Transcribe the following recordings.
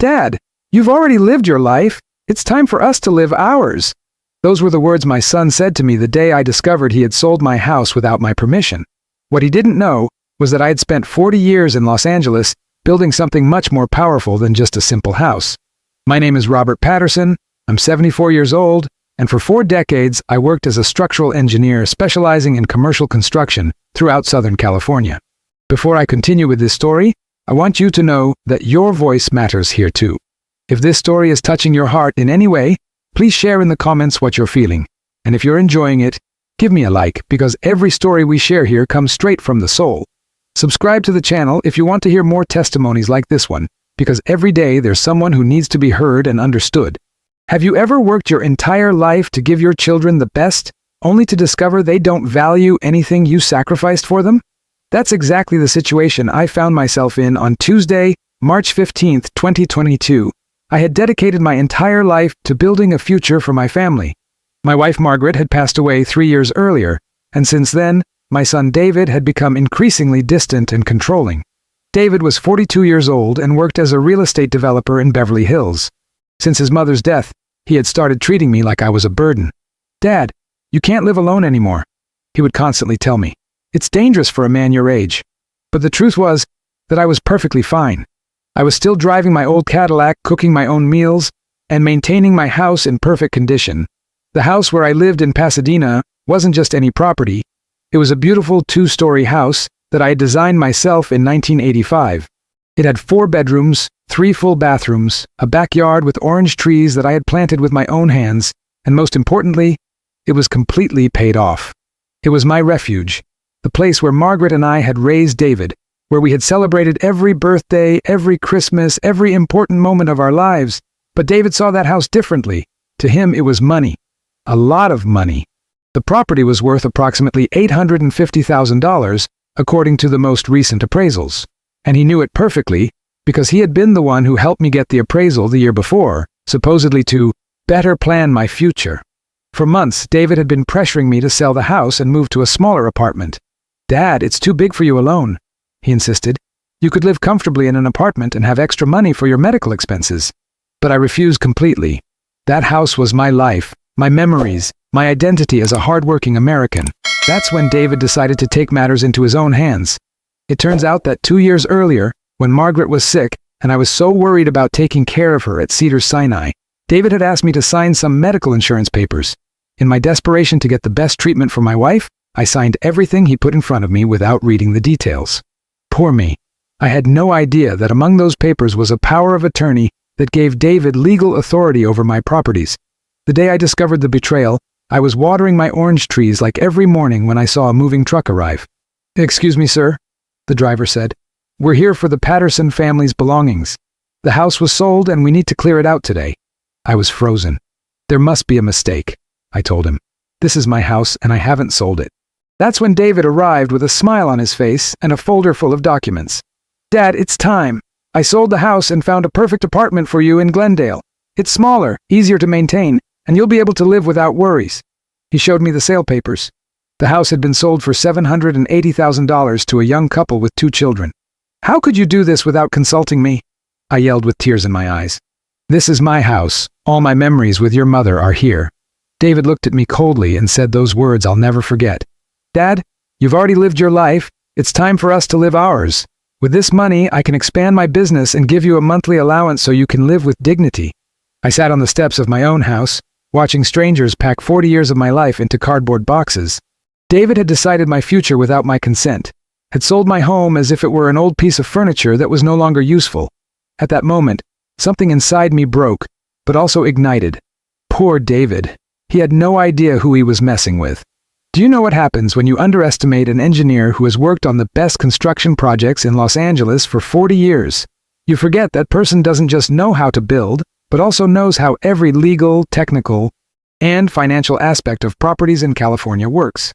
"Dad, you've already lived your life. It's time for us to live ours." Those were the words my son said to me the day I discovered he had sold my house without my permission. What he didn't know was that I had spent 40 years in Los Angeles building something much more powerful than just a simple house. My name is Robert Patterson, I'm 74 years old, and for 4 decades I worked as a structural engineer specializing in commercial construction throughout Southern California. Before I continue with this story, I want you to know that your voice matters here too. If this story is touching your heart in any way, please share in the comments what you're feeling. And if you're enjoying it, give me a like, because every story we share here comes straight from the soul. Subscribe to the channel if you want to hear more testimonies like this one, because every day there's someone who needs to be heard and understood. Have you ever worked your entire life to give your children the best, only to discover they don't value anything you sacrificed for them? That's exactly the situation I found myself in on Tuesday, March 15, 2022. I had dedicated my entire life to building a future for my family. My wife Margaret had passed away 3 years earlier, and since then, my son David had become increasingly distant and controlling. David was 42 years old and worked as a real estate developer in Beverly Hills. Since his mother's death, he had started treating me like I was a burden. "Dad, you can't live alone anymore," he would constantly tell me. "It's dangerous for a man your age." But the truth was that I was perfectly fine. I was still driving my old Cadillac, cooking my own meals, and maintaining my house in perfect condition. The house where I lived in Pasadena wasn't just any property. It was a beautiful 2-story house that I had designed myself in 1985. It had 4 bedrooms, 3 full bathrooms, a backyard with orange trees that I had planted with my own hands, and most importantly, it was completely paid off. It was my refuge, the place where Margaret and I had raised David, where we had celebrated every birthday, every Christmas, every important moment of our lives. But David saw that house differently. To him, it was money. A lot of money. The property was worth approximately $850,000, according to the most recent appraisals. And he knew it perfectly, because he had been the one who helped me get the appraisal the year before, supposedly to better plan my future. For months, David had been pressuring me to sell the house and move to a smaller apartment. "Dad, it's too big for you alone," he insisted. "You could live comfortably in an apartment and have extra money for your medical expenses." But I refused completely. That house was my life, my memories, my identity as a hardworking American. That's when David decided to take matters into his own hands. It turns out that 2 years earlier, when Margaret was sick and I was so worried about taking care of her at Cedars-Sinai, David had asked me to sign some medical insurance papers. In my desperation to get the best treatment for my wife, I signed everything he put in front of me without reading the details. Poor me. I had no idea that among those papers was a power of attorney that gave David legal authority over my properties. The day I discovered the betrayal, I was watering my orange trees like every morning when I saw a moving truck arrive. "Excuse me, sir," the driver said. "We're here for the Patterson family's belongings. The house was sold and we need to clear it out today." I was frozen. "There must be a mistake," I told him. "This is my house and I haven't sold it." That's when David arrived with a smile on his face and a folder full of documents. "Dad, it's time. I sold the house and found a perfect apartment for you in Glendale. It's smaller, easier to maintain, and you'll be able to live without worries." He showed me the sale papers. The house had been sold for $780,000 to a young couple with 2 children. "How could you do this without consulting me?" I yelled with tears in my eyes. "This is my house. All my memories with your mother are here." David looked at me coldly and said those words I'll never forget. "Dad, you've already lived your life. It's time for us to live ours. With this money, I can expand my business and give you a monthly allowance so you can live with dignity." I sat on the steps of my own house, watching strangers pack 40 years of my life into cardboard boxes. David had decided my future without my consent, had sold my home as if it were an old piece of furniture that was no longer useful. At that moment, something inside me broke, but also ignited. Poor David. He had no idea who he was messing with. Do you know what happens when you underestimate an engineer who has worked on the best construction projects in Los Angeles for 40 years? You forget that person doesn't just know how to build, but also knows how every legal, technical, and financial aspect of properties in California works.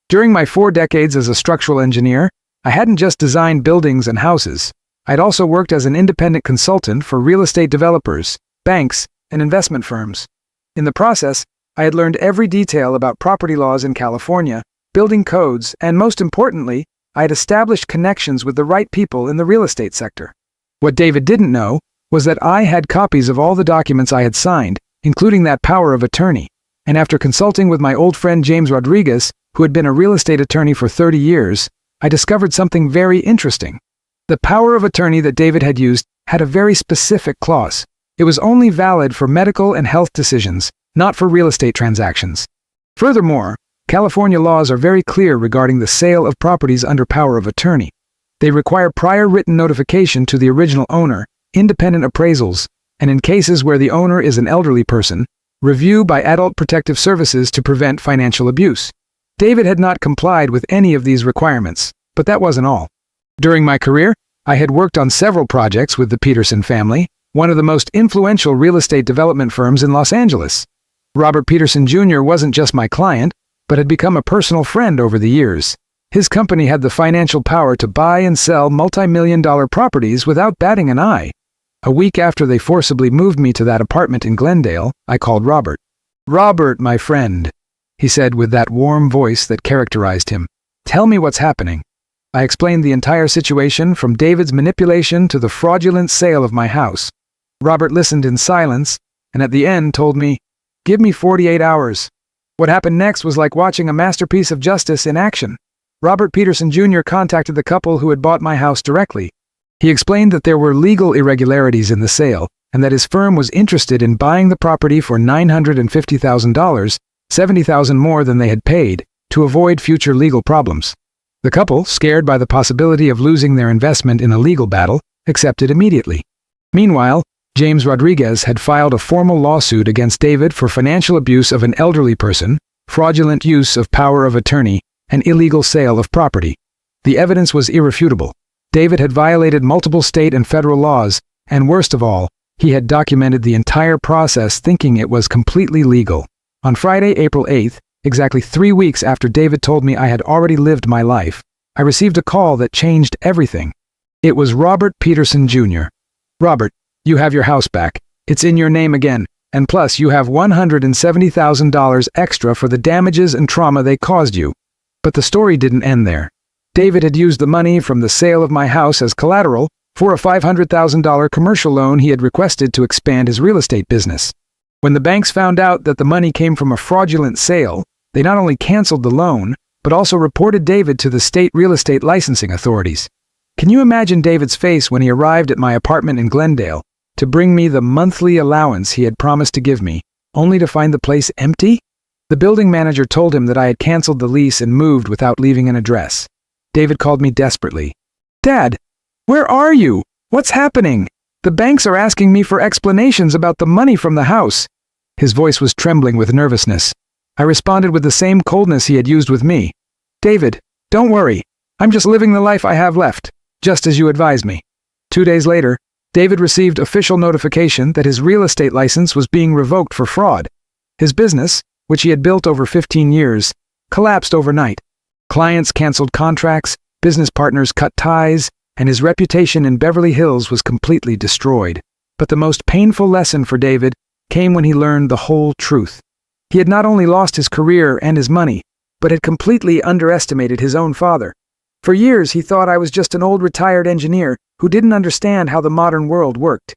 During my 4 decades as a structural engineer, I hadn't just designed buildings and houses. I'd also worked as an independent consultant for real estate developers, banks, and investment firms. In the process, I had learned every detail about property laws in California, building codes, and most importantly, I had established connections with the right people in the real estate sector. What David didn't know was that I had copies of all the documents I had signed, including that power of attorney, and after consulting with my old friend James Rodriguez, who had been a real estate attorney for 30 years, I discovered something very interesting. The power of attorney that David had used had a very specific clause. It was only valid for medical and health decisions, not for real estate transactions. Furthermore, California laws are very clear regarding the sale of properties under power of attorney. They require prior written notification to the original owner, independent appraisals, and in cases where the owner is an elderly person, review by Adult Protective Services to prevent financial abuse. David had not complied with any of these requirements, but that wasn't all. During my career, I had worked on several projects with the Peterson family, one of the most influential real estate development firms in Los Angeles. Robert Peterson Jr. wasn't just my client, but had become a personal friend over the years. His company had the financial power to buy and sell multi-million-dollar properties without batting an eye. A week after they forcibly moved me to that apartment in Glendale, I called Robert. "Robert, my friend," he said with that warm voice that characterized him. "Tell me what's happening." I explained the entire situation, from David's manipulation to the fraudulent sale of my house. Robert listened in silence, and at the end told me, "Give me 48 hours. What happened next was like watching a masterpiece of justice in action. Robert Peterson Jr. contacted the couple who had bought my house directly. He explained that there were legal irregularities in the sale, and that his firm was interested in buying the property for $950,000, $70,000 more than they had paid, to avoid future legal problems. The couple, scared by the possibility of losing their investment in a legal battle, accepted immediately. Meanwhile, James Rodriguez had filed a formal lawsuit against David for financial abuse of an elderly person, fraudulent use of power of attorney, and illegal sale of property. The evidence was irrefutable. David had violated multiple state and federal laws, and worst of all, he had documented the entire process thinking it was completely legal. On Friday, April 8th, exactly 3 weeks after David told me I had already lived my life, I received a call that changed everything. It was Robert Peterson Jr. "Robert, you have your house back. It's in your name again, and plus you have $170,000 extra for the damages and trauma they caused you." But the story didn't end there. David had used the money from the sale of my house as collateral for a $500,000 commercial loan he had requested to expand his real estate business. When the banks found out that the money came from a fraudulent sale, they not only canceled the loan, but also reported David to the state real estate licensing authorities. Can you imagine David's face when he arrived at my apartment in Glendale to bring me the monthly allowance he had promised to give me, only to find the place empty? The building manager told him that I had canceled the lease and moved without leaving an address. David called me desperately. "Dad, where are you? What's happening? The banks are asking me for explanations about the money from the house." His voice was trembling with nervousness. I responded with the same coldness he had used with me. "David, don't worry. I'm just living the life I have left, just as you advised me." 2 days later, David received official notification that his real estate license was being revoked for fraud. His business, which he had built over 15 years, collapsed overnight. Clients canceled contracts, business partners cut ties, and his reputation in Beverly Hills was completely destroyed. But the most painful lesson for David came when he learned the whole truth. He had not only lost his career and his money, but had completely underestimated his own father. For years, he thought I was just an old retired engineer who didn't understand how the modern world worked.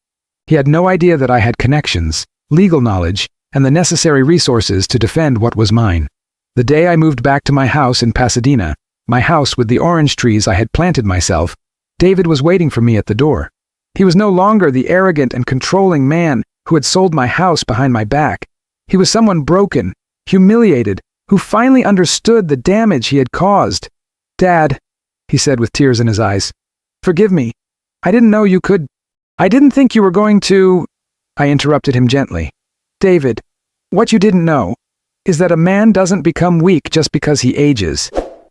He had no idea that I had connections, legal knowledge, and the necessary resources to defend what was mine. The day I moved back to my house in Pasadena, my house with the orange trees I had planted myself, David was waiting for me at the door. He was no longer the arrogant and controlling man who had sold my house behind my back. He was someone broken, humiliated, who finally understood the damage he had caused. "Dad," he said with tears in his eyes, "forgive me. I didn't know you could. I didn't think you were going to—" I interrupted him gently. "David, what you didn't know is that a man doesn't become weak just because he ages.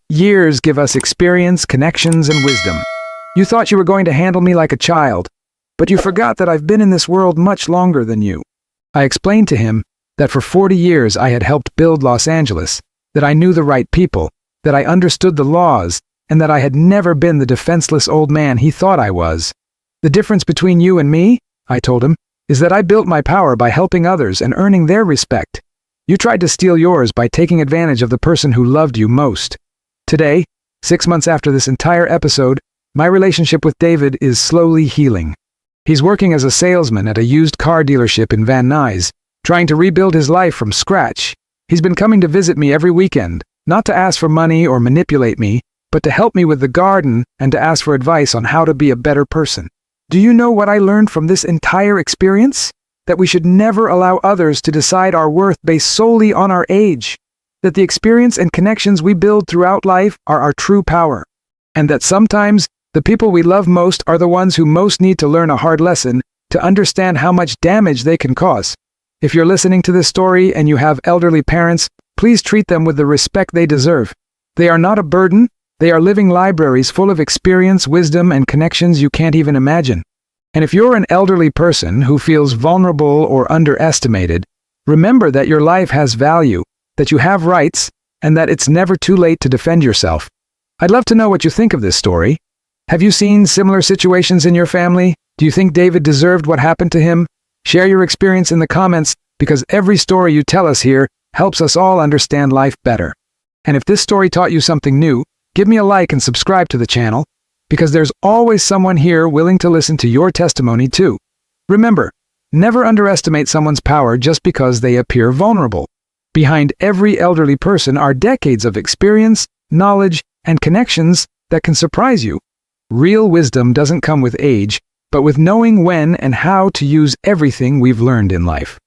Years give us experience, connections, and wisdom. You thought you were going to handle me like a child, but you forgot that I've been in this world much longer than you." I explained to him that for 40 years I had helped build Los Angeles, that I knew the right people, that I understood the laws, and that I had never been the defenseless old man he thought I was. "The difference between you and me," I told him, "is that I built my power by helping others and earning their respect. You tried to steal yours by taking advantage of the person who loved you most." Today, 6 months after this entire episode, my relationship with David is slowly healing. He's working as a salesman at a used car dealership in Van Nuys, trying to rebuild his life from scratch. He's been coming to visit me every weekend, not to ask for money or manipulate me, but to help me with the garden and to ask for advice on how to be a better person. Do you know what I learned from this entire experience? That we should never allow others to decide our worth based solely on our age. That the experience and connections we build throughout life are our true power. And that sometimes, the people we love most are the ones who most need to learn a hard lesson to understand how much damage they can cause. If you're listening to this story and you have elderly parents, please treat them with the respect they deserve. They are not a burden, they are living libraries full of experience, wisdom, and connections you can't even imagine. And if you're an elderly person who feels vulnerable or underestimated, remember that your life has value, that you have rights, and that it's never too late to defend yourself. I'd love to know what you think of this story. Have you seen similar situations in your family? Do you think David deserved what happened to him? Share your experience in the comments, because every story you tell us here helps us all understand life better. And if this story taught you something new, give me a like and subscribe to the channel, because there's always someone here willing to listen to your testimony too. Remember, never underestimate someone's power just because they appear vulnerable. Behind every elderly person are decades of experience, knowledge, and connections that can surprise you. Real wisdom doesn't come with age, but with knowing when and how to use everything we've learned in life.